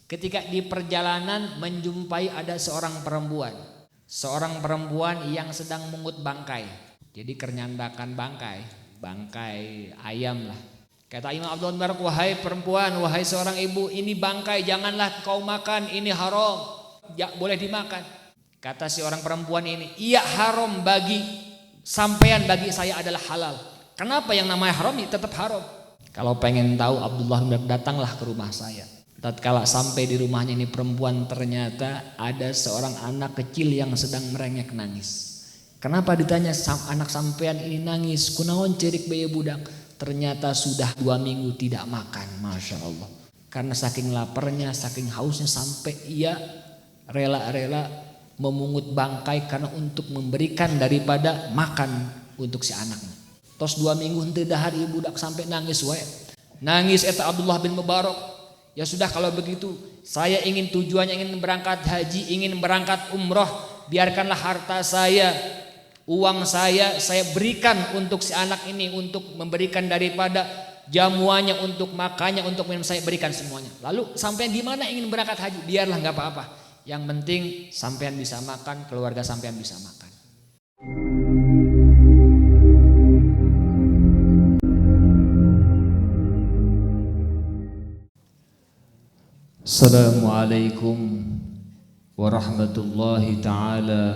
ketika di perjalanan menjumpai ada seorang perempuan yang sedang mengut bangkai. Jadi kernyandakan bangkai ayam lah. Kata Imam Abdul Barak, wahai perempuan, wahai seorang ibu, ini bangkai, janganlah kau makan, ini haram, ya, boleh dimakan. Kata si orang perempuan ini, iya haram bagi sampean, bagi saya adalah halal. Kenapa yang namanya haram? Ya tetap haram. Kalau pengen tahu, Abdullah bin Barak, datanglah ke rumah saya. Tatkala sampai di rumahnya ini perempuan, ternyata ada seorang anak kecil yang sedang merengek nangis. Kenapa ditanya anak sampean ini nangis? Kunaon cerik bayi budak? Ternyata sudah 2 minggu tidak makan, Masya Allah. Karena saking laparnya, saking hausnya, sampai ia rela-rela memungut bangkai karena untuk memberikan daripada makan untuk si anaknya. Tos 2 minggu henteu dahar ibu budak sampai nangis wae. Nangis eta Abdullah bin Mubarak. Ya sudah, kalau begitu saya ingin tujuannya ingin berangkat haji, ingin berangkat umroh, biarkanlah harta saya, uang saya berikan untuk si anak ini, untuk memberikan daripada jamuannya, untuk makannya, untuk minum, saya berikan semuanya. Lalu sampean di mana ingin berangkat haji, biarlah nggak apa-apa. Yang penting sampean bisa makan, keluarga sampean bisa makan. Assalamualaikum warahmatullahi ta'ala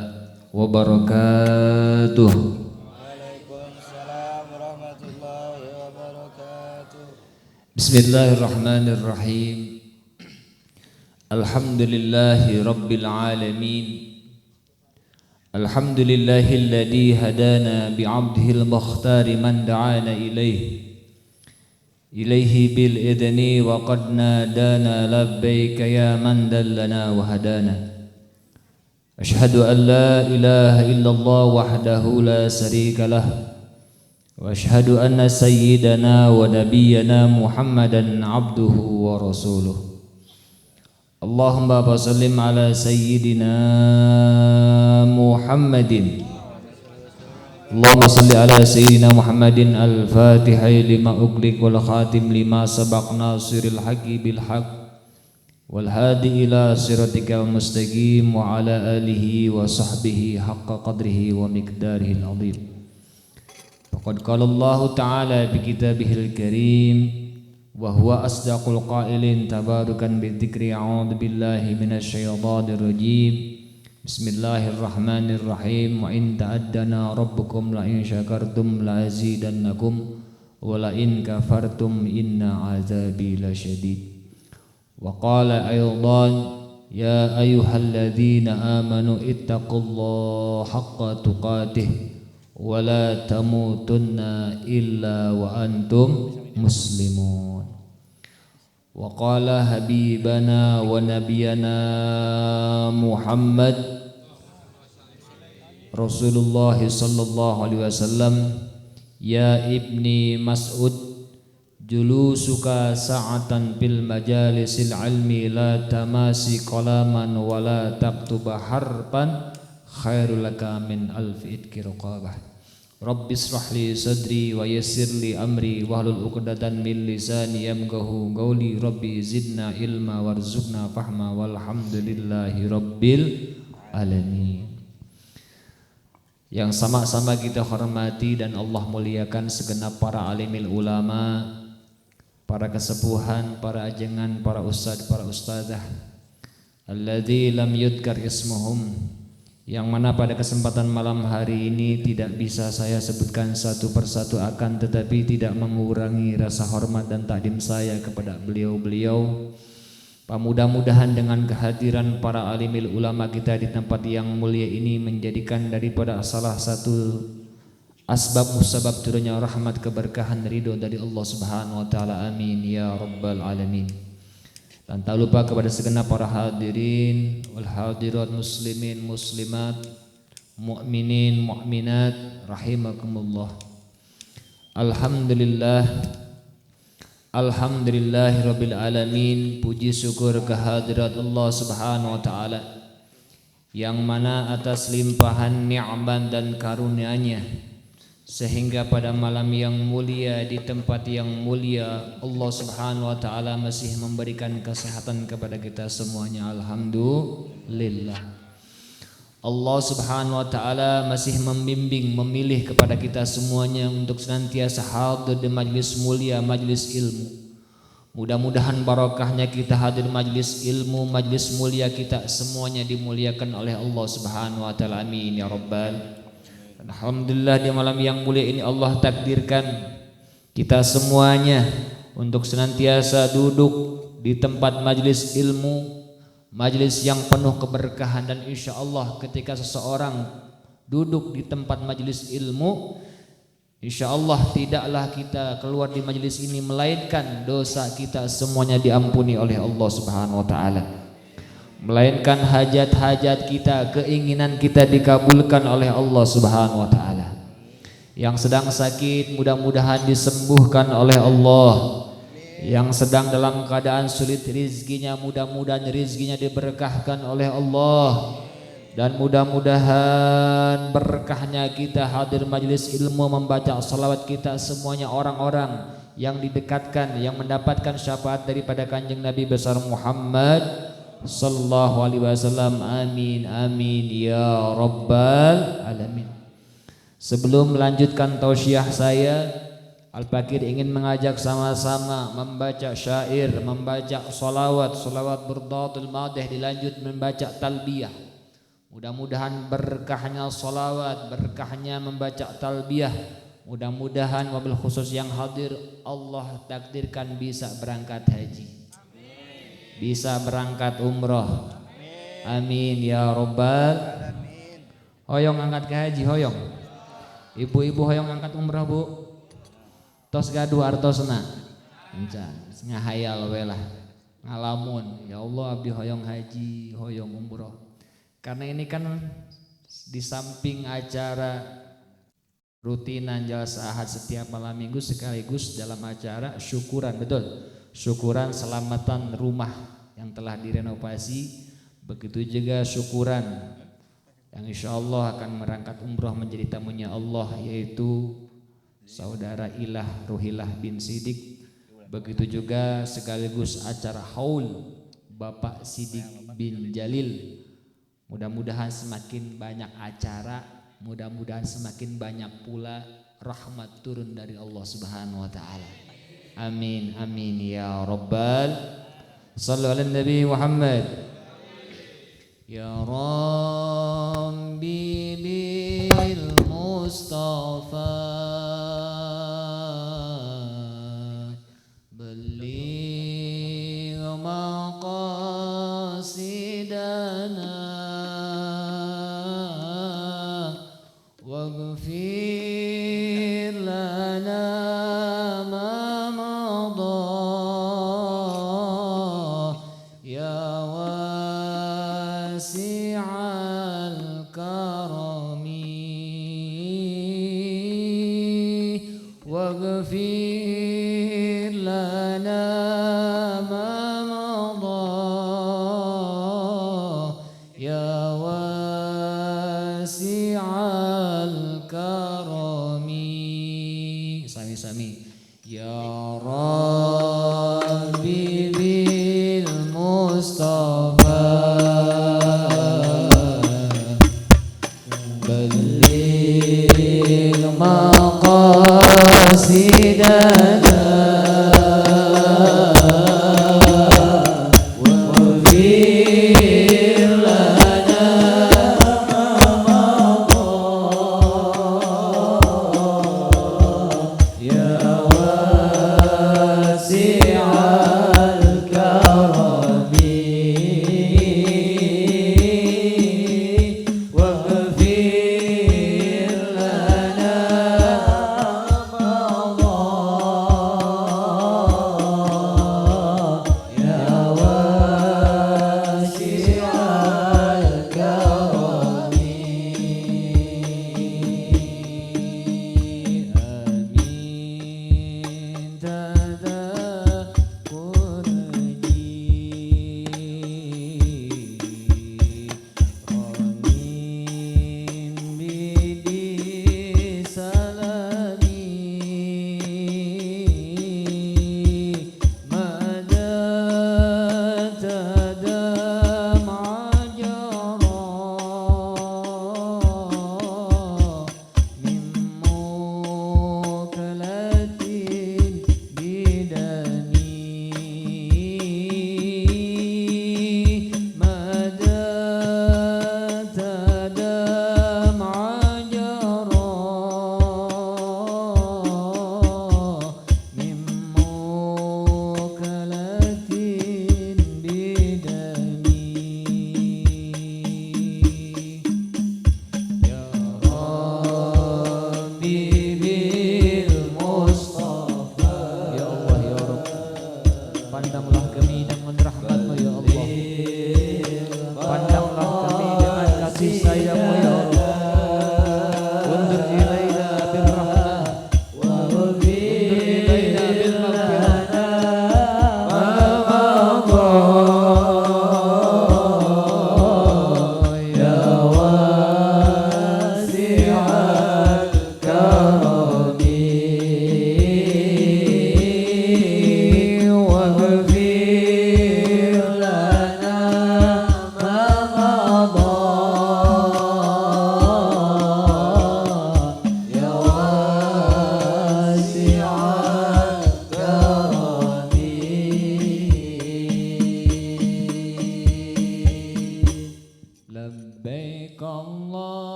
wabarakatuh. Waalaikumsalam warahmatullahi wabarakatuh. Bismillahirrahmanirrahim. Alhamdulillahi rabbil alamin. Alhamdulillahilladzi hadana bi'abdihil mukhtari man da'ana ilaihi bil idni wa qad nadana labbaika ya man dallana wa hadana. Ashhadu an la ilaha illallah wahdahu la sharika lah wa ashhadu anna sayyidana wa nabiyyana Muhammadan abduhu wa rasuluh. Allahumma sallim ala sayyidina Muhammadin. Allahumma salli ala sayyidina Muhammadin al-fatihai lima ughliq wal khatim lima sabaq nasiril haqqi bil haqq wal hadi ila siratikal mustaqim wa ala alihi wa sahbihi haqqa qadrihi wa miqdarihi al-azim. Faqad qala Allah ta'ala bi kitabihil karim wa huwa asdaqul qailin tabarukan bi dzikri a'udzu billahi minasy syaithanir rajim. Bismillahirrahmanirrahim. Wa in ta'addana rabbukum la in syakartum la azidannakum wa la in kafartum inna azabi lasyadid. Wa qala aydan ya ayyuhalladzina amanu ittaqullaha haqqa tuqatih wa la tamutunna illa wa antum muslimun. Wa qala habibana wa nabiyana Muhammad Rasulullah sallallahu alaihi wasallam, ya ibni Mas'ud julusuka sa'atan bil majalisil ilmi la tamasi qalaman wa la taktuba harpan khairul laka min alfi itqi raqabah. Rabbi israh li sadri wa yassir li amri wahlul 'uqdatan min lisani yafqahu qawli. Rabbi zidna ilma warzuqna fahma walhamdulillahi rabbil alamin. Yang sama-sama kita hormati dan Allah muliakan segenap para alimil ulama, para kesepuhan, para ajengan, para ustadz, para ustadzah, alladzi lam yudkar ismuhum, yang mana pada kesempatan malam hari ini tidak bisa saya sebutkan satu persatu, akan tetapi tidak mengurangi rasa hormat dan takdim saya kepada beliau-beliau. Mudah-mudahan dengan kehadiran para alimil ulama kita di tempat yang mulia ini menjadikan daripada salah satu asbab musabab turunnya rahmat, keberkahan, ridho dari Allah Subhanahu wa taala. Amin ya rabbal alamin. Dan tak lupa kepada segenap para hadirin wal hadirat, muslimin muslimat, mukminin mukminat rahimakumullah. Alhamdulillah, alhamdulillahirabbil alamin. Puji syukur kehadirat Allah Subhanahu wa taala yang mana atas limpahan nikmat dan karunia-Nya sehingga pada malam yang mulia di tempat yang mulia Allah Subhanahu wa taala masih memberikan kesehatan kepada kita semuanya. Alhamdulillah. Allah Subhanahu wa taala masih membimbing, memilih kepada kita semuanya untuk senantiasa hadir di majlis mulia, majlis ilmu. Mudah-mudahan barokahnya kita hadir majlis ilmu, majlis mulia, kita semuanya dimuliakan oleh Allah Subhanahu wa taala. Amin ya rabbal. Alhamdulillah, di malam yang mulia ini Allah takdirkan kita semuanya untuk senantiasa duduk di tempat majlis ilmu, majlis yang penuh keberkahan. Dan insya Allah ketika seseorang duduk di tempat majlis ilmu, insya Allah tidaklah kita keluar di majlis ini melainkan dosa kita semuanya diampuni oleh Allah Subhanahu wa taala, melainkan hajat-hajat kita, keinginan kita dikabulkan oleh Allah Subhanahu wa taala. Yang sedang sakit mudah-mudahan disembuhkan oleh Allah. Yang sedang dalam keadaan sulit rizkinya, mudah-mudahan rizkinya diberkahkan oleh Allah. Dan mudah-mudahan berkahnya kita hadir majlis ilmu, membaca salawat, kita semuanya orang-orang yang didekatkan, yang mendapatkan syafaat daripada kanjeng Nabi besar Muhammad sallallahu alaihi wasallam. Amin amin ya rabbal alamin. Sebelum melanjutkan tausiah saya, Al-Fakir ingin mengajak sama-sama membaca syair, membaca salawat, salawat burdatul madih, dilanjut membaca talbiyah. Mudah-mudahan berkahnya salawat, berkahnya membaca talbiyah, mudah-mudahan wabil khusus yang hadir Allah takdirkan bisa berangkat haji, bisa berangkat umroh. Amin ya rabbal. Hoyong angkat ke haji, hoyong. Ibu-ibu hoyong angkat umroh bu. Tos gaduh artosna ngahayal we lah, ngalamun ya Allah abdi hoyong haji, hoyong umroh. Karena ini kan di samping acara rutinan jalsa ahad setiap malam minggu, sekaligus dalam acara syukuran, betul, syukuran selamatan rumah yang telah direnovasi. Begitu juga syukuran yang insya Allah akan berangkat umroh menjadi tamunya Allah, yaitu Saudara Ilah Ruhilah bin Sidik. Begitu juga sekaligus acara haul Bapak Sidik bin Jalil. Mudah-mudahan semakin banyak acara, mudah-mudahan semakin banyak pula rahmat turun dari Allah Subhanahu wa taala. Amin amin ya rabbal. Shallu ala Nabi Muhammad. Ya Rabbi bil Mustafa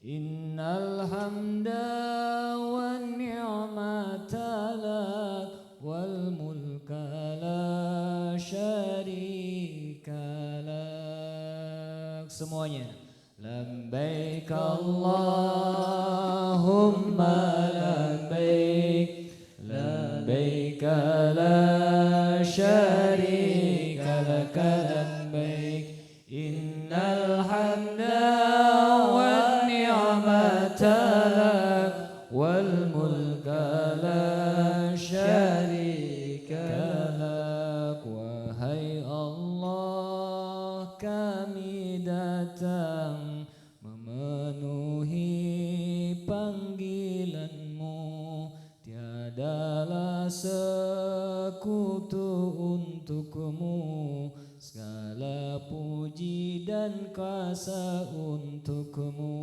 Innal hamda wan ni'mata lak wal mulka la syarika lak. Semuanya. Labbaik Allahumma labbaik, labbaik la syarika lak labbaik, innal hamda wan ni'mata lak wal mulka la syarika lak. Wahai Allah, kami datang memenuhi panggilan-Mu, tiadalah sekutu untuk-Mu, segala puji dan kuasa untuk-Mu.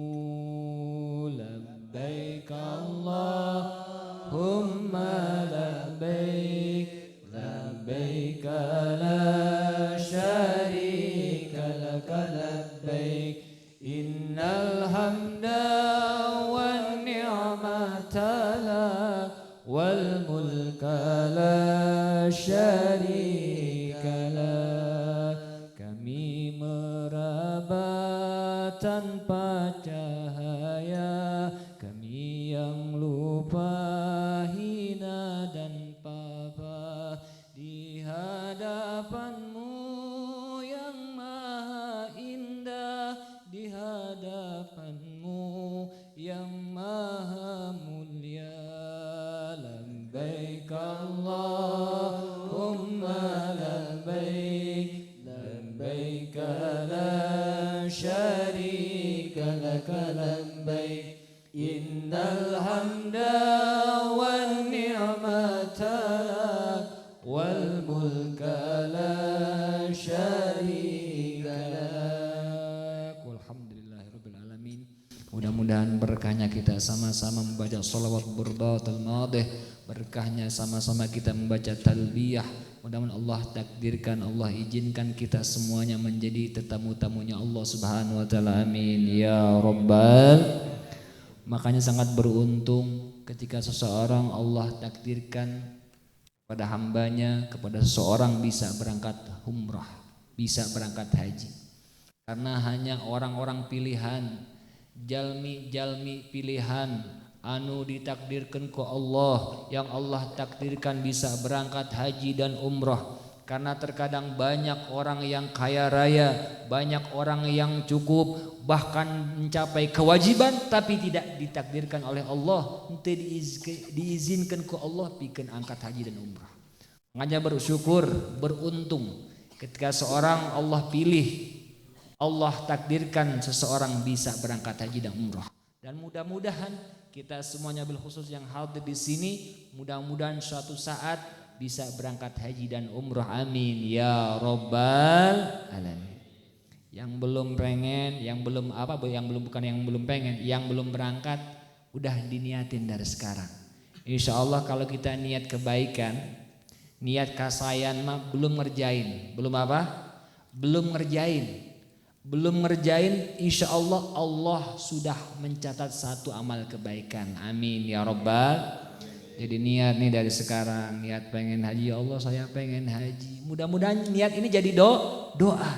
Labbaik Allahumma labbaik, labbaik la syarika lak labbaik, innal hamda wan ni'mata lak wal mulka la syarika lak. Kami meraba tanpa cahaya, kami yang lupa, hina dan papa, di hadapan-Mu yang maha indah, di hadapan-Mu yang maha mulia. Labbaik Allahumma labbaik, labbaik la syarika lak labbaik, innal hamda wan ni'mata lak wal mulka la syarika lak. Walhamdulillahirabbil alamin. Mudah-mudahan berkahnya kita sama-sama membaca shalawat burdatul madih, berkahnya sama-sama kita membaca talbiyah. Mudah-mudahan Allah takdirkan, Allah izinkan kita semuanya menjadi tetamu-tamunya Allah Subhanahu wa taala. Amin ya rabbal. Makanya sangat beruntung ketika seseorang Allah takdirkan pada hambanya, kepada seseorang bisa berangkat umrah, bisa berangkat haji. Karena hanya orang-orang pilihan, jalmi-jalmi pilihan anu ditakdirkan ku Allah, yang Allah takdirkan bisa berangkat haji dan umrah. Karena terkadang banyak orang yang kaya raya, banyak orang yang cukup, bahkan mencapai kewajiban tapi tidak ditakdirkan oleh Allah, tidak diizinkan ku Allah bikin angkat haji dan umrah. Makanya bersyukur, beruntung ketika seorang Allah pilih, Allah takdirkan seseorang bisa berangkat haji dan umrah. Dan mudah-mudahan kita semuanya bil khusus yang hadir di sini, mudah-mudahan suatu saat bisa berangkat haji dan umrah. Amin ya rabbal alamin. Yang belum pengen, yang belum pengen, yang belum berangkat, udah diniatin dari sekarang. Insya Allah kalau kita niat kebaikan, niat kasayan mah belum ngerjain, belum ngerjain, insya Allah Allah sudah mencatat satu amal kebaikan. Amin ya rabbal. Jadi niat nih dari sekarang, niat pengen haji, ya Allah saya pengen haji. Mudah-mudahan niat ini jadi doa.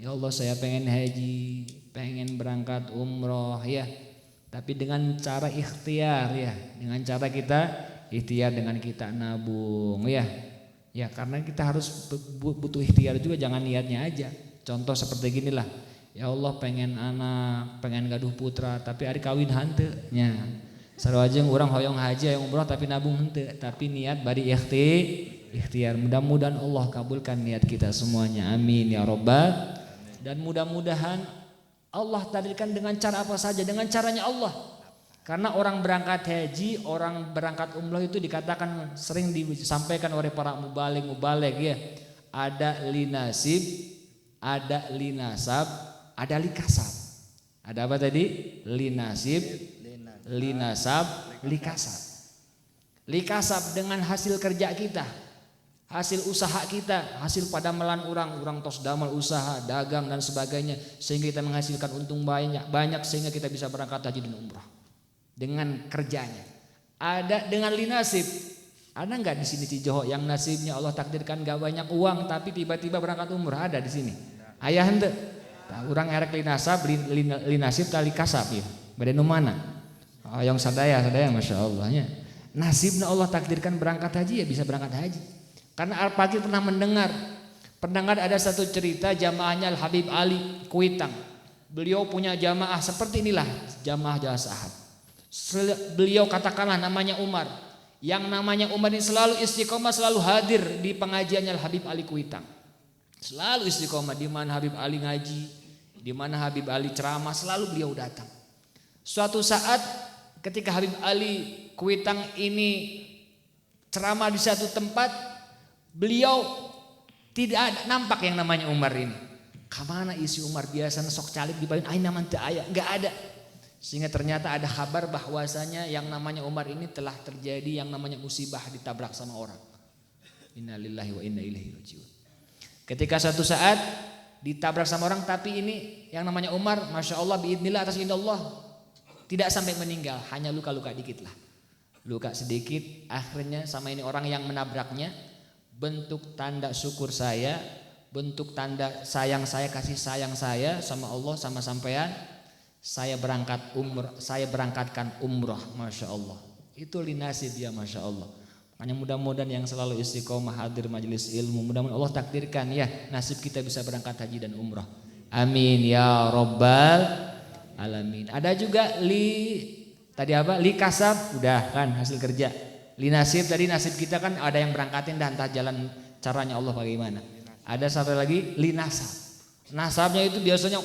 Ya Allah saya pengen haji, pengen berangkat umroh ya. Tapi dengan cara ikhtiar ya, dengan cara kita ikhtiar, dengan kita nabung ya. Ya karena kita harus butuh ikhtiar juga, jangan niatnya aja. Contoh seperti gini lah, ya Allah pengen anak, pengen gaduh putra, tapi hari kawin hanteu nya. Sarwajeng urang hoyong haji hoyong umroh tapi nabung henteu, tapi niat bari ikhtiar. Mudah-mudahan Allah kabulkan niat kita semuanya. Amin ya rabbal. Dan mudah-mudahan Allah takdirkan dengan cara apa saja, dengan caranya Allah. Karena orang berangkat haji, orang berangkat umroh itu dikatakan, sering disampaikan oleh para mubalig ya. Ada linasib, ada linasab, ada likasab. Ada apa tadi? Linasib, linasab, likasab. Likasab dengan hasil kerja kita. hasil usaha kita, hasil padamelan orang tos damal usaha, dagang dan sebagainya, sehingga kita menghasilkan untung banyak sehingga kita bisa berangkat haji dan umrah dengan kerjanya. Ada dengan linasib. Ada nggak di sini Cijoho yang nasibnya Allah takdirkan gak banyak uang tapi tiba-tiba berangkat umrah? Ada di sini. Ayah hente. Orang erek linasab, linasib tali kasab ya. Beda nu mana? Oh, yang sadaya masya Allahnya. Nasibnya Allah takdirkan berangkat haji ya bisa berangkat haji. Karena Al-Fakir pernah mendengar ada satu cerita jamaahnya Al-Habib Ali Kuitang. Beliau punya jamaah seperti inilah jamaah Jalsa Ahad. Beliau katakanlah namanya Umar. Yang namanya Umar ini selalu istiqomah, selalu hadir di pengajiannya Habib Ali Kuitang. Selalu istiqomah di mana Habib Ali ngaji, di mana Habib Ali ceramah, selalu beliau datang. Suatu saat ketika Habib Ali Kuitang ini ceramah di satu tempat, beliau tidak ada nampak yang namanya Umar ini. Kamana isi Umar biasa sok calik dibalik aing naman teu aya, enggak ada. Sehingga ternyata ada kabar bahwasanya yang namanya Umar ini telah terjadi yang namanya musibah, ditabrak sama orang. Innalillahi wa inna ilaihi rajiun. Ketika suatu saat ditabrak sama orang, tapi ini yang namanya Umar, masya Allah biidznillah atas izin Allah tidak sampai meninggal, hanya luka-luka dikit lah, luka sedikit. Akhirnya sama ini orang yang menabraknya, bentuk tanda syukur saya, bentuk tanda sayang saya, kasih sayang saya sama Allah sama sampean. Saya berangkatkan umrah, masya Allah. Itu linasib ya, masya Allah. Makanya mudah-mudahan yang selalu istiqomah hadir majelis ilmu, mudah-mudahan Allah takdirkan ya nasib kita bisa berangkat haji dan umrah. Amin ya robbal alamin. Ada juga tadi apa? Li kasab, udah kan hasil kerja. Li nasib tadi nasib kita kan ada yang berangkatin dan entah jalan caranya Allah bagaimana. Ada satu lagi li nasab. Nasabnya itu biasanya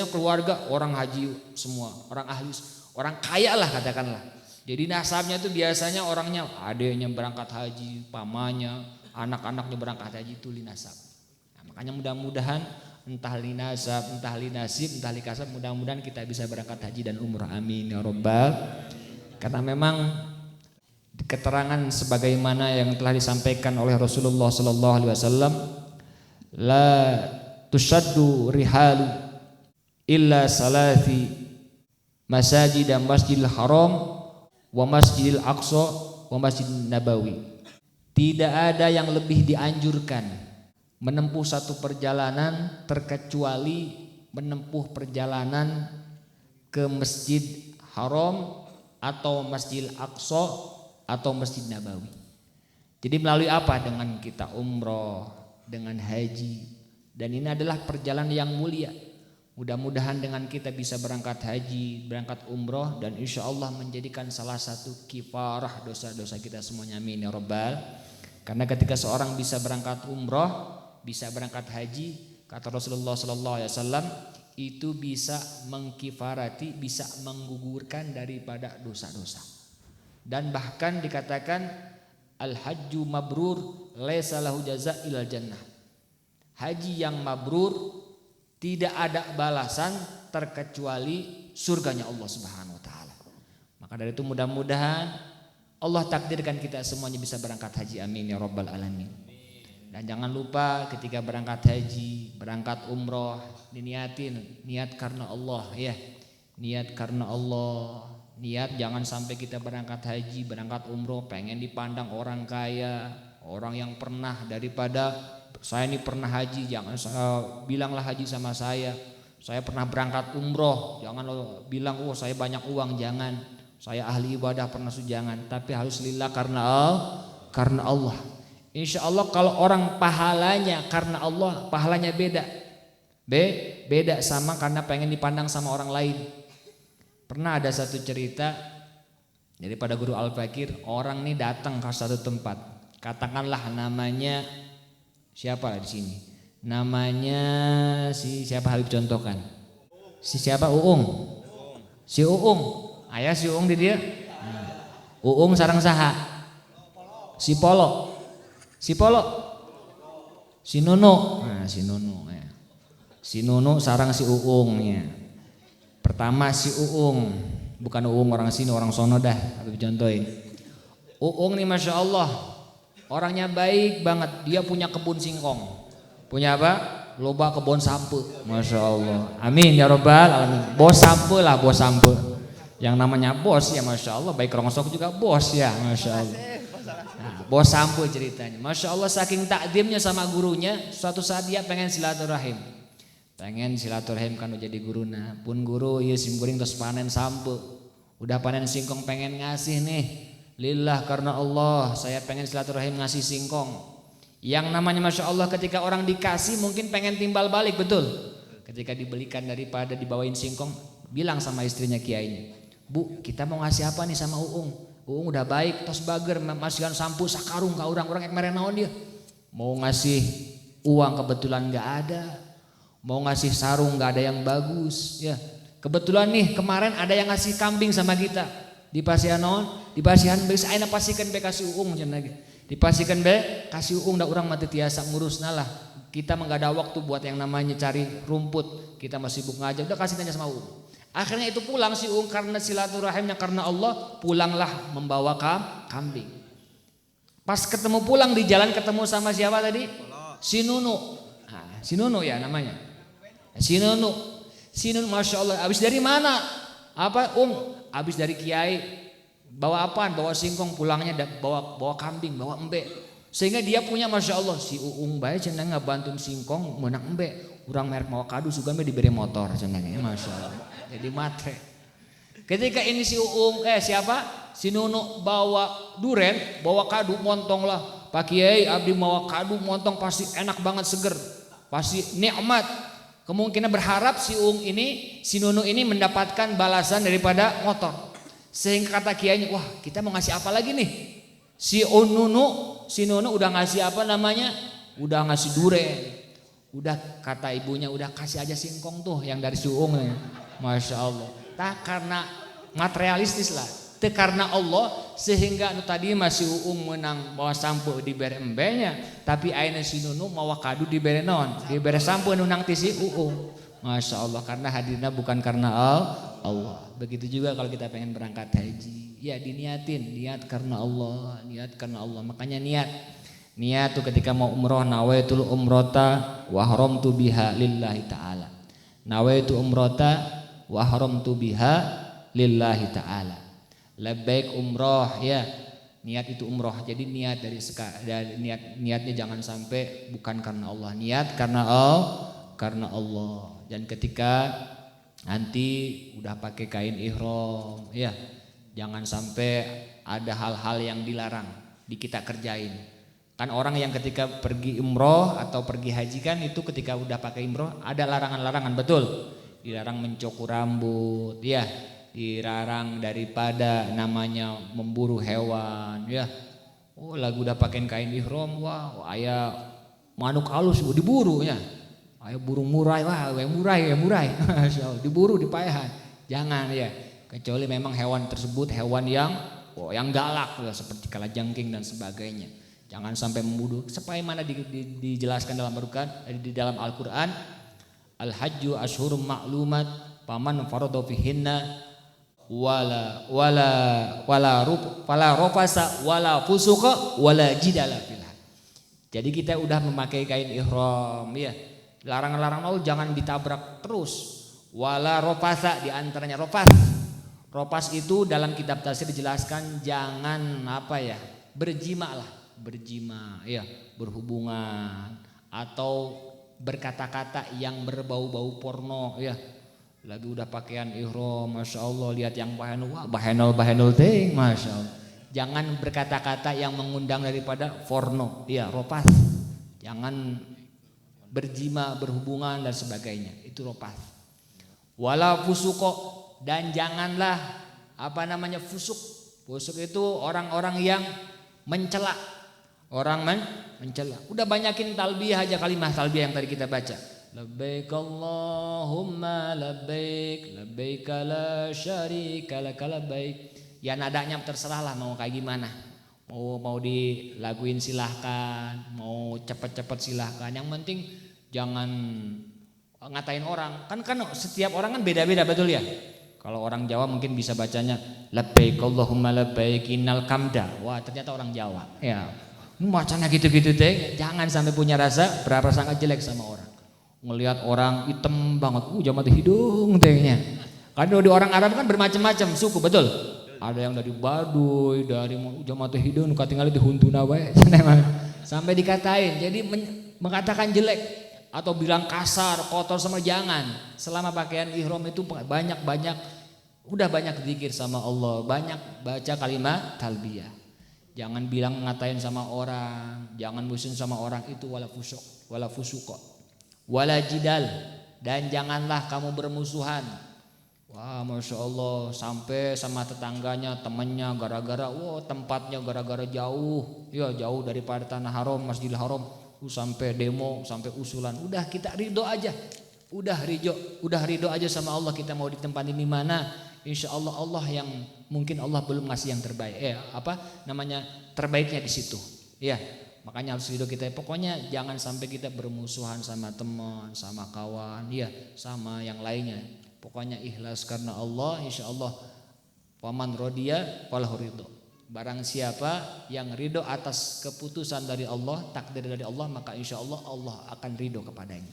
keluarga orang haji semua, orang ahli, orang kaya lah katakanlah. Jadi nasabnya itu biasanya orangnya adanya berangkat haji, pamannya, anak-anaknya berangkat haji, itu linasab. Nah, makanya mudah-mudahan entah linasab, entah linasib, entah likasab, mudah-mudahan kita bisa berangkat haji dan umrah. Amin ya robbal. Karena memang keterangan sebagaimana yang telah disampaikan oleh Rasulullah sallallahu alaihi wasallam, la tushaddu rihalu illa salati masajid dan Masjidil Haram wa Masjidil Aqsa wa Masjid Nabawi. Tidak ada yang lebih dianjurkan menempuh satu perjalanan terkecuali menempuh perjalanan ke Masjid Haram atau Masjidil Aqsa atau Masjid Nabawi. Jadi melalui apa? Dengan kita umroh, dengan haji. Dan ini adalah perjalanan yang mulia. Mudah-mudahan dengan kita bisa berangkat haji, berangkat umroh, dan insya Allah menjadikan salah satu kifarah dosa-dosa kita semuanya. Amin ya robbal. Karena ketika seorang bisa berangkat umroh, bisa berangkat haji, kata Rasulullah sallallahu alaihi wasallam, itu bisa mengkifarati, bisa menggugurkan daripada dosa-dosa. Dan bahkan dikatakan al-hajju mabrur laisa lahu jaza ilal jannah. Haji yang mabrur tidak ada balasan terkecuali surganya Allah Subhanahu wa taala. Maka dari itu mudah-mudahan Allah takdirkan kita semuanya bisa berangkat haji. Amin ya rabbal alamin. Dan jangan lupa ketika berangkat haji, berangkat umroh, diniatin niat karena Allah ya. Niat karena Allah. Niat jangan sampai kita berangkat haji, berangkat umroh pengen dipandang orang kaya, orang yang pernah daripada saya ini pernah haji, jangan bilanglah haji sama saya pernah berangkat umroh, jangan lo bilang oh saya banyak uang, jangan, saya ahli ibadah pernah jangan, tapi harus lillah karena Allah. Insya Allah kalau orang pahalanya karena Allah, pahalanya beda sama karena pengen dipandang sama orang lain. Pernah ada satu cerita daripada guru Al-Fakir, orang ini datang ke satu tempat, katakanlah namanya siapa di sini? Namanya si siapa, Habib contohkan. Si siapa? Uung. Si Uung. Ayah si Uung di dia. Uung sareng saha? Si Polo. Si Polo. Si Nunu. Nah, si Nunu ya. Si Nunu sareng si Uung ya. Pertama si Uung. Bukan Uung orang sini, orang sono dah. Habib contohin. Uung nih masya Allah. orangnya baik banget, dia punya kebun singkong. Punya apa? Loba kebun sampe. Masya Allah. Amin ya robbal alamin. Bos sampe lah, bos sampe. Yang namanya bos ya Masya Allah, baik rongsok juga bos ya Masya Allah. Nah, bos sampe ceritanya. Masya Allah saking takdimnya sama gurunya, suatu saat dia pengen silaturahim. Pengen silaturahim kan jadi guruna. Pun guru ieu simkuring terus panen sampe. Udah panen singkong pengen ngasih nih. Lillah karena Allah, saya pengen silaturahim ngasih singkong. Yang namanya Masya Allah ketika orang dikasih mungkin pengen timbal balik, betul. Ketika dibelikan daripada dibawain singkong, bilang sama istrinya kiainya, Bu, kita mau ngasih apa nih sama Uung? Uung udah baik, tos bager, masihkan sampo sakarung ke orang-orang yang mere naon dia. Mau ngasih uang kebetulan gak ada, mau ngasih sarung gak ada yang bagus, ya. Kebetulan nih kemarin ada yang ngasih kambing sama kita. Di pasihan naon? Di pasihan beus ayeuna pasikeun be kasih Uung cenah ge. Dipasikeun be kasih Uung da urang mah teu tiasa ngurusna lah. Kita mah enggak ada waktu buat yang namanya cari rumput. Kita masih sibuk ngajar, udah kasih tanya sama Uung. Akhirnya itu pulang si Uung karena silaturahimnya karena Allah, pulanglah membawa kambing. Pas ketemu pulang di jalan ketemu sama siapa tadi? Si Nunu. Nah, si Nunu ya namanya. Si Nunu. Si Nunu Masya Allah, habis dari mana? Apa habis dari kiai. Bawa apaan? Bawa singkong, pulangnya bawa kambing, bawa embe. Sehingga dia punya Masya Allah, si Uung bae cenah ngabantuin singkong meunang embe. Urang merek mawa kadu sugan be diberi motor cenah Masya Allah. Jadi matre. Ketika ini si Uung siapa? Si Nunu bawa duren, bawa kadu montong lah. Pak Kiai abdi bawa kadu montong pasti enak banget seger. Pasti nikmat. Kemungkinan berharap si Nunu ini mendapatkan balasan daripada motor. Sehingga kata kiainya, wah kita mau ngasih apa lagi nih? Si Nunu udah ngasih apa namanya? Udah ngasih duren. Udah kata ibunya udah kasih aja singkong tuh yang dari si Uung. Masya Allah. Tak karena materialistis lah. Tak karena Allah sehingga tadi masih Uung menang bawa sampo dibere embenya. Tapi ayeuna si Nunu mawa kadu dibere naon? Dibere sampo nu nang ti si Uung. Masya Allah, karena hadirnya bukan karena Allah. Begitu juga kalau kita pengen berangkat haji, ya diniatin, niat karena Allah, niat karena Allah. Makanya niat tuh ketika mau umroh, nawaitul umrota wa haramtu biha lillahi ta'ala. Nawaitu umrota wa haramtu biha lillahi ta'ala. Labbaik umroh, ya. Niat itu umroh. Jadi niat niatnya jangan sampai bukan karena Allah, niat karena Allah. Dan ketika nanti udah pakai kain ihram, ya jangan sampai ada hal-hal yang dilarang kita kerjain. Kan orang yang ketika pergi umroh atau pergi haji kan itu ketika udah pakai umroh ada larangan-larangan, betul. Dilarang mencukur rambut, ya, dilarang daripada namanya memburu hewan, ya. Oh lagi udah pakai kain ihram, wah aya manuk halus diburu ya. Ayo burung murai, wah murai, diburu dipayahan. Jangan ya, kecuali memang hewan tersebut hewan yang galak ya, seperti kalajengking dan sebagainya. Jangan sampai membunuh. Supaya mana dijelaskan di dalam Al-Qur'an, al-hajju ashhurum ma'lumat, paman farada fihinna wala rafasa wala fusuqa wala jidala fil hajj. Jadi kita udah memakai kain ihram ya. Larangan-larangan Allah jangan ditabrak terus. Wala rofasa diantaranya rofas. Rofas itu dalam kitab tafsir dijelaskan jangan berjima lah, ya, berhubungan atau berkata-kata yang berbau-bau porno ya. Lagi udah pakaian ihram, Masya Allah, lihat yang bahenol teh, Masya Allah. Jangan berkata-kata yang mengundang daripada porno, ya, rofas. Jangan berjima, berhubungan dan sebagainya, itu rofas. Wala fusuko, dan janganlah fusuk. Fusuk itu orang-orang yang mencela. Mencela. Udah banyakin talbiyah aja, kalimat talbiyah yang tadi kita baca. Labbaik Allahumma labbaik, labbaik la syarika lak labbaik. Ya nadanya terserah lah mau kayak gimana. Mau dilaguin silahkan, mau cepet-cepet silahkan. Yang penting jangan ngatain orang. Kan setiap orang kan beda-beda, betul ya. Kalau orang Jawa mungkin bisa bacanya labbaik Allahumma labbaik innal kamda. Wah ternyata orang Jawa. Ya Macamnya gitu-gitu teh, jangan sampai punya rasa berprasangka jelek sama orang. Ngelihat orang hitam banget, jamat hidung tehnya. Karena di orang Arab kan bermacam-macam suku, betul? Ada yang dari Baduy, dari jamat hidung, tinggal di Huntuna wae. Sampai dikatain, jadi mengatakan jelek atau bilang kasar, kotor sama jangan. Selama pakaian ihram itu udah banyak zikir sama Allah, banyak baca kalimat talbiyah. Jangan bilang ngatain sama orang, jangan musuhin sama orang itu wala fusuq, wala jidal, dan janganlah kamu bermusuhan. Wah, masya Allah, sampai sama tetangganya, temannya gara-gara, tempatnya gara-gara jauh, ya jauh daripada tanah haram, Masjidil Haram, sampai demo, sampai usulan. Udah kita ridho aja, udah ridho aja sama Allah. Kita mau ditempatin di mana? Insya Allah Allah yang mungkin Allah belum ngasih yang terbaik. Terbaiknya di situ. Ya, makanya harus ridho kita. Pokoknya jangan sampai kita bermusuhan sama teman, sama kawan, ya, sama yang lainnya. Pokoknya ikhlas karena Allah, insya Allah. Waman rodiya falahu ridho. Barang siapa yang ridho atas keputusan dari Allah, takdir dari Allah, maka insya Allah Allah akan ridho kepadanya.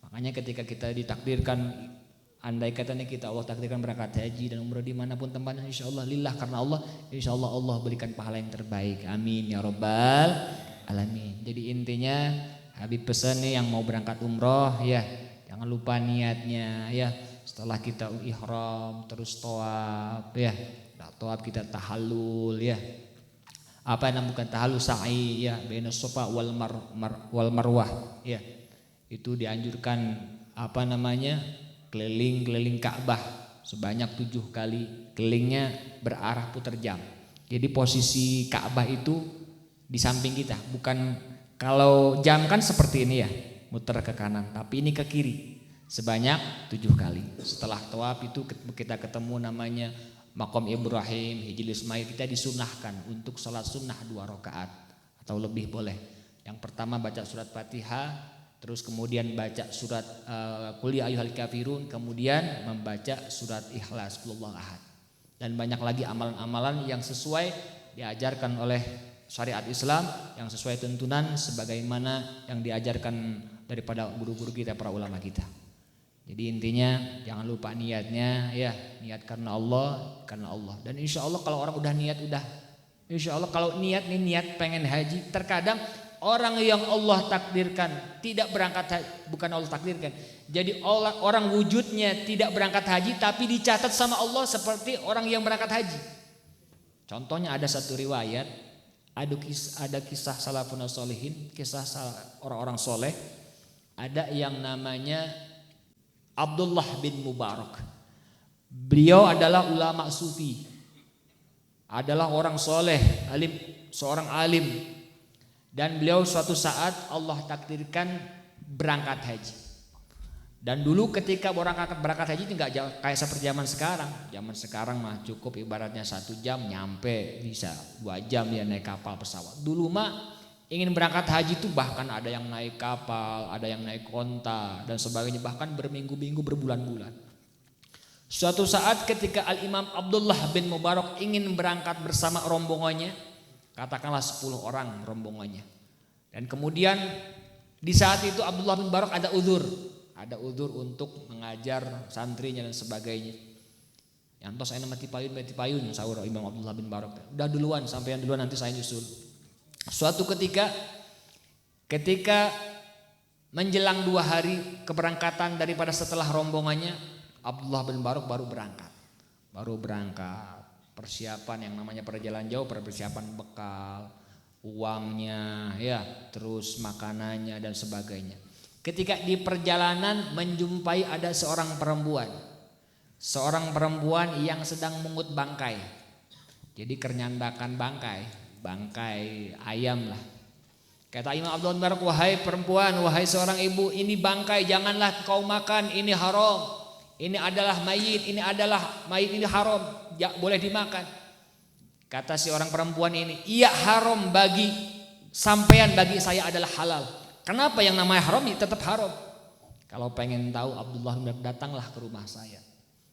Makanya ketika kita ditakdirkan, andai katanya kita Allah takdirkan berangkat haji dan umrah dimanapun tempatnya, insya Allah lillah karena Allah, insya Allah Allah berikan pahala yang terbaik. Amin ya rabbal alamin. Jadi intinya Habib pesan nih yang mau berangkat umroh, ya jangan lupa niatnya, ya. Setelah kita ihram terus tawaf, ya. Tawaf kita tahallul, ya. Apa yang bukan tahallul, sa'i, ya, bainas safa wal marwah, ya. Itu dianjurkan keliling Ka'bah sebanyak 7 kali, kelilingnya berarah putar jam. Jadi posisi Ka'bah itu di samping kita, bukan kalau jam kan seperti ini ya, muter ke kanan, tapi ini ke kiri. Sebanyak 7 kali. Setelah tawaf itu kita ketemu namanya Maqam Ibrahim, Hijril Ismail, kita disunahkan untuk sholat sunnah 2 rakaat atau lebih boleh. Yang pertama baca surat Fatihah, terus kemudian baca surat Qul ya ayyuhal kafirun, kemudian membaca surat Ikhlas, Qul huwallahu ahad. Dan banyak lagi amalan-amalan yang sesuai diajarkan oleh syariat Islam, yang sesuai tuntunan sebagaimana yang diajarkan daripada guru-guru kita, para ulama kita. Jadi intinya jangan lupa niatnya, ya, niat karena Allah. Dan insya Allah kalau orang udah niat, insya Allah kalau niat pengen haji. Terkadang orang yang Allah takdirkan tidak berangkat haji, bukan Allah takdirkan. Jadi orang wujudnya tidak berangkat haji, tapi dicatat sama Allah seperti orang yang berangkat haji. Contohnya ada satu riwayat, ada kisah salafun sholihin, kisah orang-orang soleh. Ada yang namanya Abdullah bin Mubarak. Beliau adalah ulama sufi, adalah orang soleh, seorang alim. Dan beliau suatu saat Allah takdirkan berangkat haji. Dan dulu ketika berangkat haji itu nggak kayak seperti zaman sekarang. Zaman sekarang mah cukup ibaratnya 1 jam nyampe, bisa 2 jam ya naik kapal pesawat. Dulu mah ingin berangkat haji itu bahkan ada yang naik kapal, ada yang naik onta dan sebagainya, bahkan berminggu-minggu, berbulan-bulan. Suatu saat ketika Al-Imam Abdullah bin Mubarak ingin berangkat bersama rombongannya, katakanlah 10 orang rombongannya. Dan kemudian di saat itu Abdullah bin Mubarak ada uzur untuk mengajar santrinya dan sebagainya. Yang tos saya mati payun sahur Imam Abdullah bin Mubarak. Udah duluan, sampean duluan nanti saya nyusul. Suatu ketika menjelang 2 hari keberangkatan daripada setelah rombongannya, Abdullah bin Mubarak baru berangkat. Persiapan yang namanya perjalanan jauh, persiapan bekal, uangnya, ya, terus makanannya dan sebagainya. Ketika di perjalanan menjumpai ada seorang perempuan yang sedang mengut bangkai. Jadi kernyandakan bangkai ayam lah. Kata Imam Abdul Barak, wahai perempuan, wahai seorang ibu, ini bangkai, janganlah kau makan, ini haram. Ini adalah mayit, ini haram, boleh dimakan. Kata si orang perempuan ini, iya haram bagi sampean, bagi saya adalah halal. Kenapa yang namanya haram tetap haram? Kalau pengen tahu, Abdullah datanglah ke rumah saya.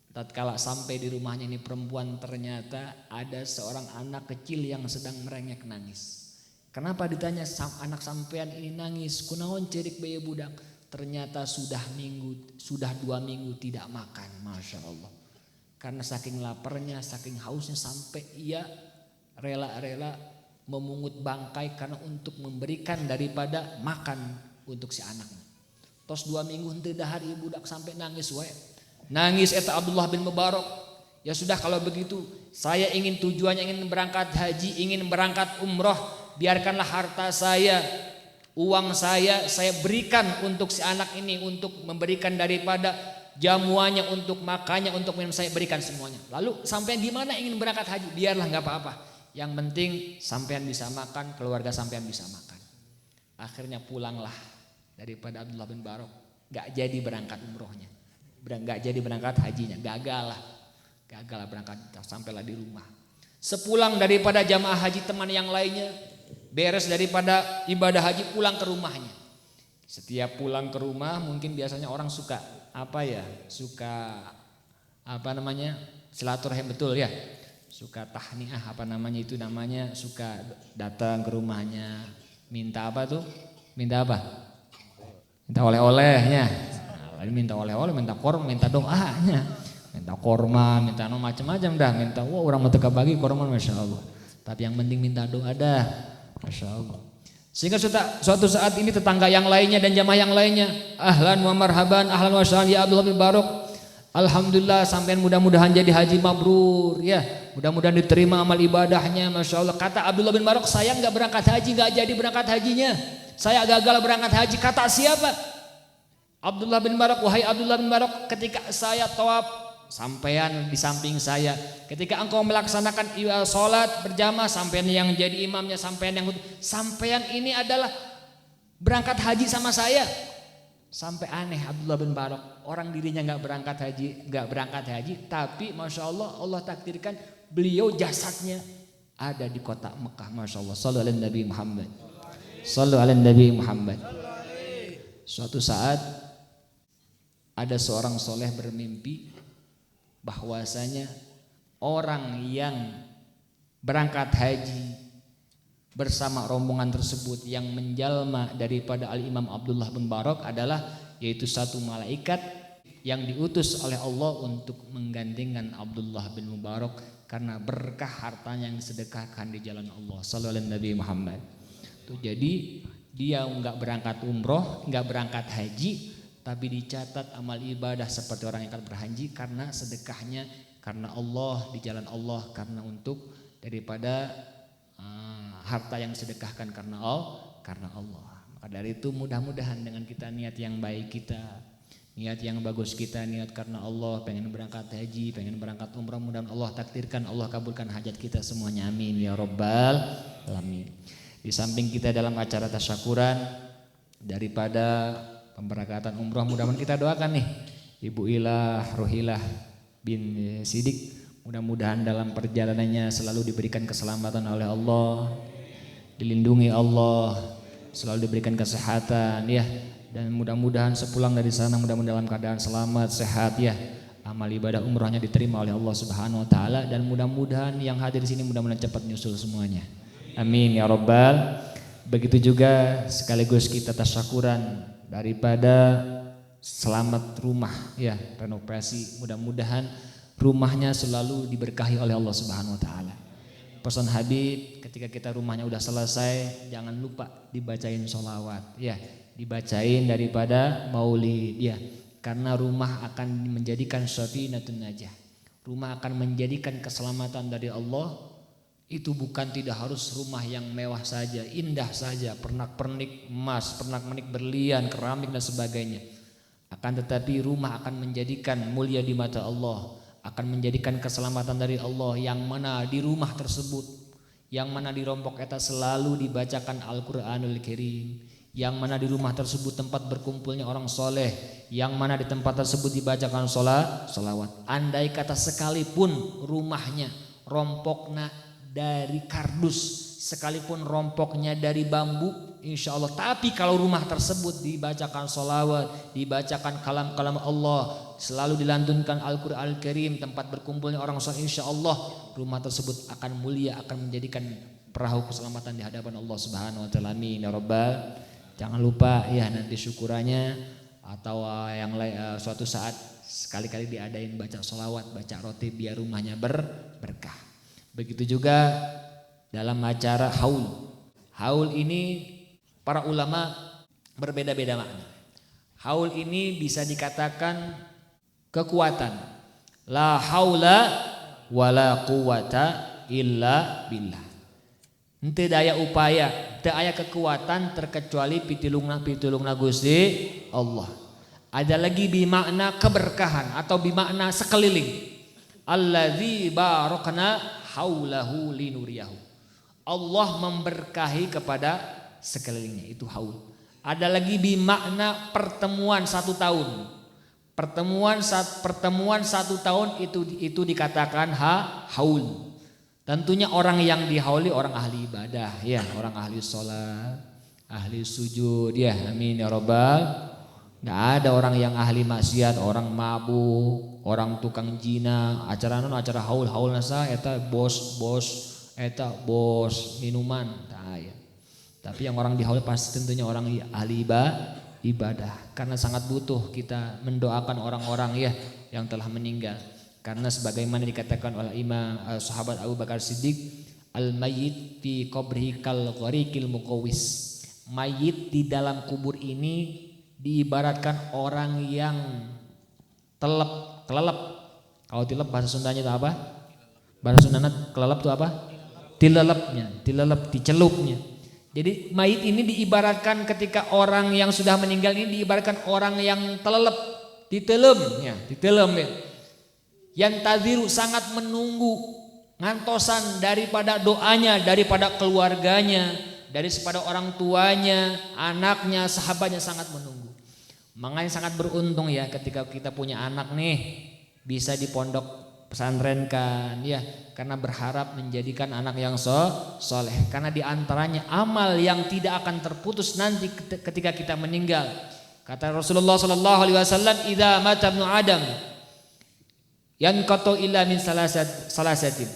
Tatkala sampai di rumahnya ini perempuan, ternyata ada seorang anak kecil yang sedang merengek nangis. Kenapa ditanya anak sampean ini nangis? Kunaon cerik bayi budak? Ternyata sudah 2 minggu tidak makan, masya Allah. Karena saking laparnya, saking hausnya sampai ia rela-rela memungut bangkai karena untuk memberikan daripada makan untuk si anaknya. Tos 2 minggu henteu dahar ibu budak sampai nangis wae. Nangis eta Abdullah bin Mubarak. Ya sudah kalau begitu, saya tujuannya ingin berangkat haji, ingin berangkat umroh. Biarkanlah harta saya, uang saya berikan untuk si anak ini, untuk memberikan daripada jamuannya, untuk makannya, untuk minum, saya berikan semuanya. Lalu sampean gimana ingin berangkat haji? Biarlah nggak apa-apa. Yang penting sampean bisa makan, keluarga sampean bisa makan. Akhirnya pulanglah daripada Abdullah bin Barok, nggak jadi berangkat umrohnya, nggak jadi berangkat hajinya, gagal berangkat, sampailah di rumah. Sepulang daripada jamaah haji teman yang lainnya, beres daripada ibadah haji, pulang ke rumahnya. Setiap pulang ke rumah mungkin biasanya orang suka silaturahim, betul ya, suka tahniah suka datang ke rumahnya, minta minta oleh-olehnya. Minta oleh-oleh, minta korma, minta doanya, minta korma, minta macam-macam dah, minta orang mau teka bagi korma, masya Allah. Tapi yang penting minta doa dah, masya Allah. Sehingga suatu saat ini tetangga yang lainnya dan jamaah yang lainnya, ahlan wa marhaban, ahlan wa sahlan ya Abdullah bin Barok. Alhamdulillah sampean mudah-mudahan jadi haji mabrur ya, mudah-mudahan diterima amal ibadahnya, masya Allah. Kata Abdullah bin Barok, saya nggak berangkat haji, nggak jadi berangkat hajinya, saya gagal berangkat haji. Kata siapa? Abdullah bin Barok. Wahai Abdullah bin Barok, ketika saya tawaf, sampean di samping saya. Ketika engkau melaksanakan sholat berjamaah, sampean yang jadi imamnya, sampean ini adalah berangkat haji sama saya. Sampai aneh Abdullah bin Barok, orang dirinya nggak berangkat haji, tapi masya Allah, Allah takdirkan beliau jasadnya ada di kota Mekah, masya Allah. Sallu ala Nabi Muhammad. Sallu ala Nabi Muhammad. Suatu saat ada seorang soleh bermimpi bahwasanya orang yang berangkat haji bersama rombongan tersebut yang menjalma daripada Al-Imam Abdullah bin Barok adalah yaitu satu malaikat yang diutus oleh Allah untuk menggantikan Abdullah bin Mubarak karena berkah hartanya yang disedekahkan di jalan Allah. Sallallahu alaihi Nabi Muhammad. Tuh, jadi dia enggak berangkat umroh, enggak berangkat haji, tapi dicatat amal ibadah seperti orang yang akan berhaji karena sedekahnya karena Allah, di jalan Allah, karena untuk daripada harta yang sedekahkan karena Allah. Maka dari itu mudah-mudahan dengan kita niat yang baik kita, niat yang bagus kita, niat karena Allah, pengen berangkat haji, pengen berangkat umrah, mudah-mudahan Allah takdirkan, Allah kabulkan hajat kita semuanya, amin ya rabbal alamin. Di samping kita dalam acara tasyakuran daripada pemberangkatan umrah, mudah-mudahan kita doakan nih Ibu Ilah Rohilah bin Sidik, mudah-mudahan dalam perjalanannya selalu diberikan keselamatan oleh Allah, dilindungi Allah, selalu diberikan kesehatan ya, dan mudah-mudahan sepulang dari sana mudah-mudahan dalam keadaan selamat sehat ya, amal ibadah umrahnya diterima oleh Allah Subhanahu wa taala, dan mudah-mudahan yang hadir di sini mudah-mudahan cepat nyusul semuanya, amin ya rabbal. Begitu juga sekaligus kita tasyakuran daripada selamat rumah ya, renovasi, mudah-mudahan rumahnya selalu diberkahi oleh Allah Subhanahu wa taala. Pesan Habib, ketika kita rumahnya udah selesai, jangan lupa dibacain sholawat ya, dibacain daripada maulid ya, karena rumah akan menjadikan syafinatun najah, rumah akan menjadikan keselamatan dari Allah. Itu bukan tidak harus rumah yang mewah saja, indah saja, pernak-pernik emas, pernak-pernik berlian, keramik dan sebagainya. Akan tetapi rumah akan menjadikan mulia di mata Allah, akan menjadikan keselamatan dari Allah, yang mana di rumah tersebut, yang mana di rompok eta selalu dibacakan Al-Qur'anul Karim, yang mana di rumah tersebut tempat berkumpulnya orang soleh, yang mana di tempat tersebut dibacakan sholawat. Andai kata sekalipun rumahnya rompoknya dari kardus, sekalipun rompoknya dari bambu, insya Allah, tapi kalau rumah tersebut dibacakan sholawat, dibacakan kalam-kalam Allah, selalu dilantunkan Al-Quran Al-Karim, tempat berkumpulnya orang soleh, insya Allah rumah tersebut akan mulia, akan menjadikan perahu keselamatan di hadapan Allah Subhanahu wa taala. Amin ya rabbal. Jangan lupa ya nanti syukurannya atau yang lain suatu saat sekali-kali diadain baca sholawat, baca roti biar rumahnya berkah. Begitu juga dalam acara haul. Haul ini para ulama berbeda-beda makna. Haul ini bisa dikatakan kekuatan. La haula wala quwata illa billah. Henteu daya upaya, teu aya kekuatan terkecuali pitulungna Gusti Allah. Ada lagi bimakna keberkahan atau bimakna sekeliling. Allazi barakna haulahu linuriyahu. Allah memberkahi kepada sekelilingnya, itu haul. Ada lagi bimakna pertemuan 1 tahun. Pertemuan 1 tahun itu dikatakan haul. Tentunya orang yang dihauli orang ahli ibadah, ya, orang ahli sholat, ahli sujud, ya, amin ya rabbal. Nggak ada orang yang ahli maksiat, orang mabuk, orang tukang zina. Acara haul nasa eta bos minuman. Nah, ya. Tapi yang orang dihauli pasti tentunya orang ahli ibadah, karena sangat butuh kita mendoakan orang-orang ya yang telah meninggal. Karena sebagaimana dikatakan oleh Imam sahabat Abu Bakar Siddiq, al-mayyit fi qabrihi kal ghariqil muqawwis. Mayit di dalam kubur ini diibaratkan orang yang kelelep. Kalau tilep bahasa Sundanya itu apa? Bahasa Sundanya kelelep itu apa? Dicelupnya. Jadi mayit ini diibaratkan ketika orang yang sudah meninggal ini diibaratkan orang yang telelep, ditelem ya. Yang taziru sangat menunggu ngantosan daripada doanya, daripada keluarganya, daripada orang tuanya, anaknya, sahabatnya sangat menunggu. Makanya sangat beruntung ya ketika kita punya anak nih bisa di pondok pesantren kan ya, karena berharap menjadikan anak yang soleh. Karena diantaranya amal yang tidak akan terputus nanti ketika kita meninggal. Kata Rasulullah sallallahu alaihi wasallam, "Idza mata ibnu Adam yanqatu illa min salasatin."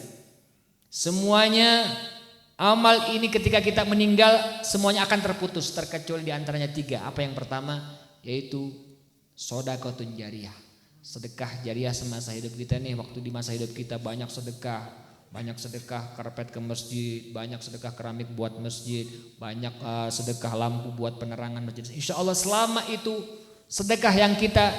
Semuanya amal ini ketika kita meninggal semuanya akan terputus terkecuali diantaranya 3. Apa yang pertama? Yaitu shadaqatun jariyah. Sedekah jariah semasa hidup kita nih, waktu di masa hidup kita banyak sedekah karpet ke masjid, banyak sedekah keramik buat masjid, banyak sedekah lampu buat penerangan masjid. Insya Allah selama itu sedekah yang kita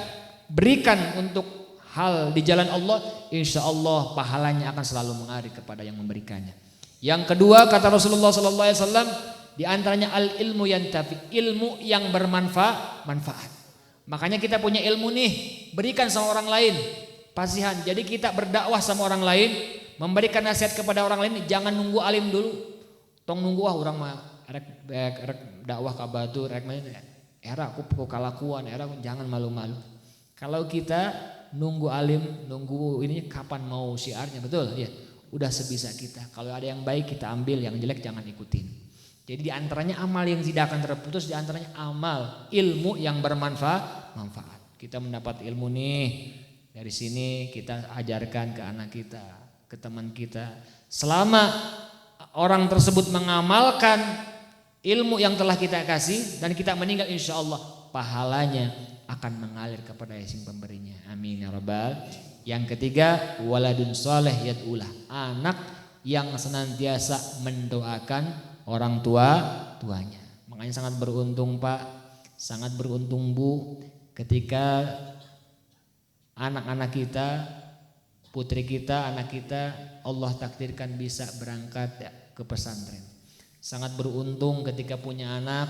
berikan untuk hal di jalan Allah, insya Allah pahalanya akan selalu mengalir kepada yang memberikannya. Yang kedua kata Rasulullah SAW, di antaranya al ilmu yantafi, ilmu yang bermanfaat. Makanya kita punya ilmu nih, berikan sama orang lain. Pasihan. Jadi kita berdakwah sama orang lain, memberikan nasihat kepada orang lain, jangan nunggu alim dulu. Tong nunggu orang mah rek dakwah ka batur rek era aku kalakuan, era jangan malu-malu. Kalau kita nunggu alim, nunggu ini kapan mau syiarnya, betul ya. Udah sebisa kita. Kalau ada yang baik kita ambil, yang jelek jangan ikutin. Jadi diantaranya amal yang tidak akan terputus, diantaranya amal ilmu yang bermanfaat. Kita mendapat ilmu nih dari sini, kita ajarkan ke anak kita, ke teman kita. Selama orang tersebut mengamalkan ilmu yang telah kita kasih dan kita meninggal, insya Allah pahalanya akan mengalir kepada yang pemberinya. Amin ya rabbal. Yang ketiga, waladun soleh yad'ulah, anak yang senantiasa mendoakan orang tuanya. Makanya sangat beruntung Pak, sangat beruntung Bu, ketika anak-anak kita, putri kita, anak kita Allah takdirkan bisa berangkat ke pesantren. Sangat beruntung ketika punya anak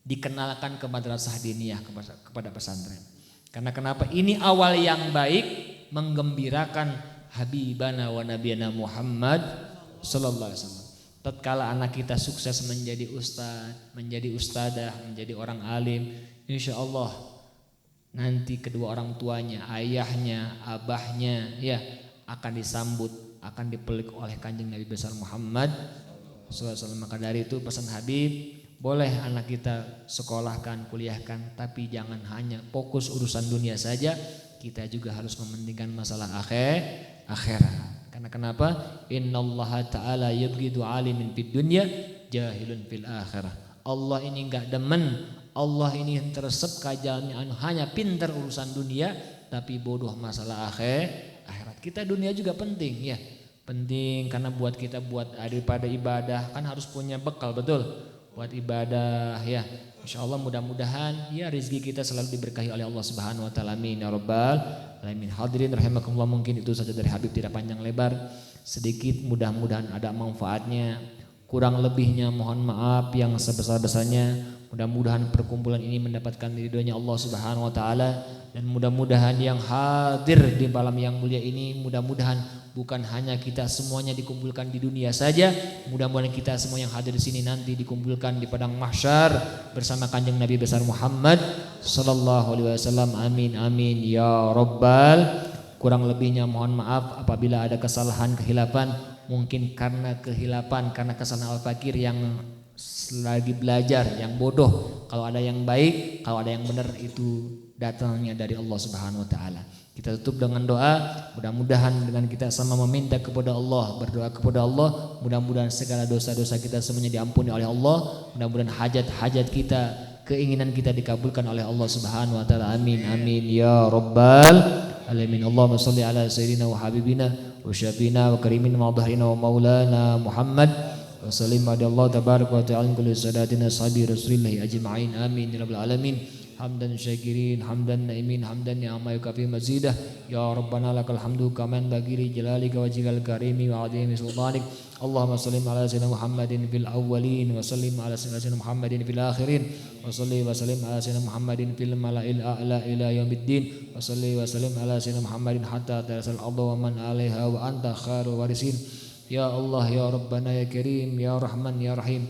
dikenalkan ke madrasah diniyah, kepada pesantren. Karena kenapa? Ini awal yang baik menggembirakan habibana wa nabiyana Muhammad sallallahu alaihi wasallam. Tatkala anak kita sukses menjadi ustaz, menjadi ustadzah, menjadi orang alim, insya Allah nanti kedua orang tuanya, ayahnya, abahnya ya akan disambut, akan dipeluk oleh kanjeng Nabi besar Muhammad SAW. Maka dari itu pesan Habib, boleh anak kita sekolahkan, kuliahkan, tapi jangan hanya fokus urusan dunia saja, kita juga harus mementingkan masalah akhirat. Karena kenapa? Innallaha ta'ala yabghidu 'alimin fid dunya jahilun fil akhirah. Allah ini enggak demen, Allah ini tersep kajaannya hanya pintar urusan dunia tapi bodoh masalah akhirat. Kita dunia juga penting ya. Penting karena buat kita buat daripada ibadah kan harus punya bekal, betul? Buat ibadah ya. Insyaallah mudah-mudahan ya rezeki kita selalu diberkahi oleh Allah Subhanahu wa taala. Amin ya rabbal alamin. Hadirin rahimakumullah, mungkin itu saja dari Habib, tidak panjang lebar. Sedikit mudah-mudahan ada manfaatnya. Kurang lebihnya mohon maaf yang sebesar-besarnya. Mudah-mudahan perkumpulan ini mendapatkan ridhonya Allah Subhanahu wa taala, dan mudah-mudahan yang hadir di malam yang mulia ini mudah-mudahan bukan hanya kita semuanya dikumpulkan di dunia saja, mudah-mudahan kita semua yang hadir di sini nanti dikumpulkan di padang mahsyar bersama Kanjeng Nabi besar Muhammad sallallahu alaihi wasallam. Amin amin ya rabbal. Kurang lebihnya mohon maaf apabila ada kesalahan kehilapan, mungkin karena kehilapan karena kesalahan al-fakir yang lagi belajar, yang bodoh. Kalau ada yang baik, kalau ada yang benar, itu datangnya dari Allah Subhanahu wa taala. Kita tutup dengan doa, mudah-mudahan dengan kita sama meminta kepada Allah, berdoa kepada Allah, mudah-mudahan segala dosa-dosa kita semuanya diampuni oleh Allah, mudah-mudahan hajat-hajat kita, keinginan kita dikabulkan oleh Allah Subhanahu wa taala. Amin amin ya rabbal alamin. Allahumma shalli ala sayyidina wa habibina wa syafiina wa karimina wa dhahrina wa maulana Muhammad wa sallim ala Allah tabaraka wa ta'ala kulli sadatina sahabi Rasulillah ajma'in. Amin ya rabbal alamin. Hamdan syakirin, hamdan naimin, hamdan ni'ma yukafi mazidah. Ya Rabbana lakal hamdu kaman bagi li jalalika wajhikal karimi wa azimi sultanik. Allahumma sallim ala sayyidina Muhammadin fil awwalin wa sallim ala sayyidina Muhammadin fil akhirin wa salli wa sallim ala sayyidina Muhammadin fil mala'il a'la ila yaumiddin wa salli wa sallim ala sayyidina Muhammadin hatta tarsal ardu wa man 'alaiha wa anta khairul warisin. Ya Allah ya Rabbana ya Karim ya Rahman ya Rahim.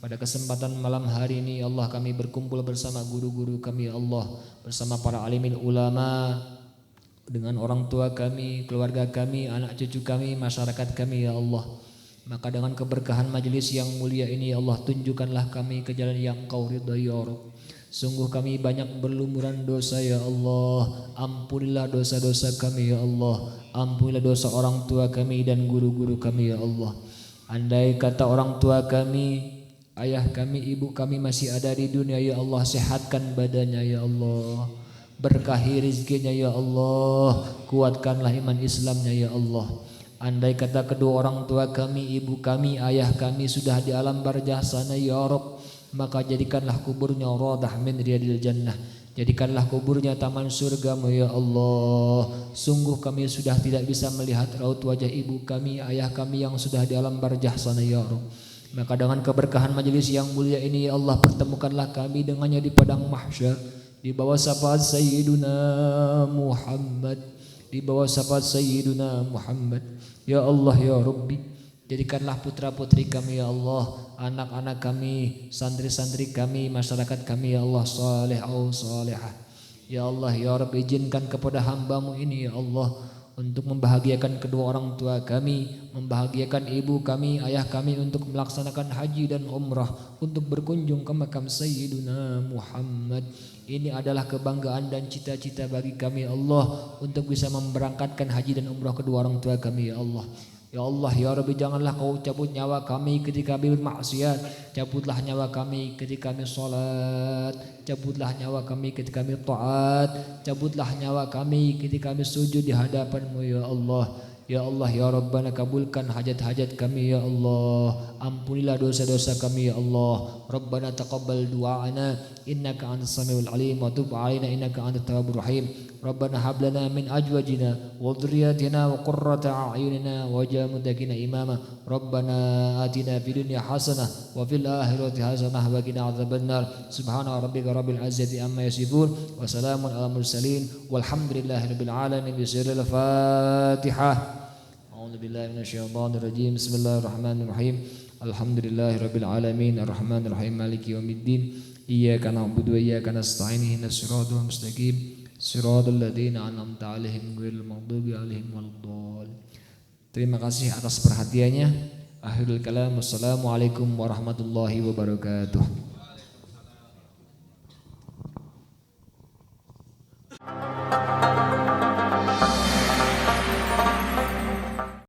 Pada kesempatan malam hari ini Allah, kami berkumpul bersama guru-guru kami ya Allah, bersama para alimin ulama, dengan orang tua kami, keluarga kami, anak cucu kami, masyarakat kami ya Allah. Maka dengan keberkahan majelis yang mulia ini ya Allah, tunjukkanlah kami ke jalan yang Engkau ridhai ya Rabb. Sungguh kami banyak berlumuran dosa ya Allah. Ampunilah dosa-dosa kami ya Allah. Ampunilah dosa orang tua kami dan guru-guru kami ya Allah. Andai kata orang tua kami, ayah kami, ibu kami masih ada di dunia ya Allah, sehatkan badannya ya Allah, berkahi rezekinya ya Allah, kuatkanlah iman Islamnya ya Allah. Andai kata kedua orang tua kami, ibu kami, ayah kami sudah di alam barzah sana ya Rabb, maka jadikanlah kuburnya radah min riyadil jannah, jadikanlah kuburnya taman surgamu ya Allah. Sungguh kami sudah tidak bisa melihat raut wajah ibu kami, ayah kami yang sudah di alam barzah sana ya Rabb. Maka dengan keberkahan majelis yang mulia ini ya Allah, pertemukanlah kami dengannya di padang mahsyar, di bawah syafaat Sayyiduna Muhammad, di bawah syafaat Sayyiduna Muhammad. Ya Allah ya Rabbi, jadikanlah putra-putri kami ya Allah, anak-anak kami, santri-santri kami, masyarakat kami ya Allah, saleh au salihah. Ya Allah ya Rabbi, izinkan kepada hamba-Mu ini ya Allah untuk membahagiakan kedua orang tua kami, membahagiakan ibu kami, ayah kami untuk melaksanakan haji dan umrah, untuk berkunjung ke makam Sayyiduna Muhammad. Ini adalah kebanggaan dan cita-cita bagi kami ya Allah, untuk bisa memberangkatkan haji dan umrah kedua orang tua kami ya Allah. Ya Allah ya Rabbi, janganlah Kau cabut nyawa kami ketika kami bermaksiat, cabutlah nyawa kami ketika kami salat, cabutlah nyawa kami ketika kami taat, cabutlah nyawa kami ketika kami sujud di hadapan-Mu ya Allah. Ya Allah ya Rabbana, kabulkan hajat-hajat kami ya Allah, ampunilah dosa-dosa kami ya Allah. Rabbana taqabbal du'ana innaka antas samiul alim wa tub 'alaina innaka antat tawwabur rahim. Rabbana hab lana min azwajina wa dhurriyyatina wa qurrata a'yunina waj'alna muttaqina imama. Rabbana atina fid dunya hasanah wa fil akhirati hasanah wa qina adzabannar. Subhana rabbika rabbil izzati amma yasifun wa salamun alal mursalin walhamdulillahi rabbil alamin. Bismillahil Fatihah. A'udzu billahi minasyaitonir rajim. Bismillahirrahmanirrahim. Alhamdulillahi rabbil alamin arrahmanir rahim maliki yaumiddin. Iyyaka na'budu wa iyyaka nasta'in ihdinas siratal mustaqim. Siratal ladzina an'amta 'alaihim ghairil maghdubi 'alaihim waladdallin. Terima kasih atas perhatiannya. Akhirul kalam. Wassalamualaikum warahmatullahi wabarakatuh.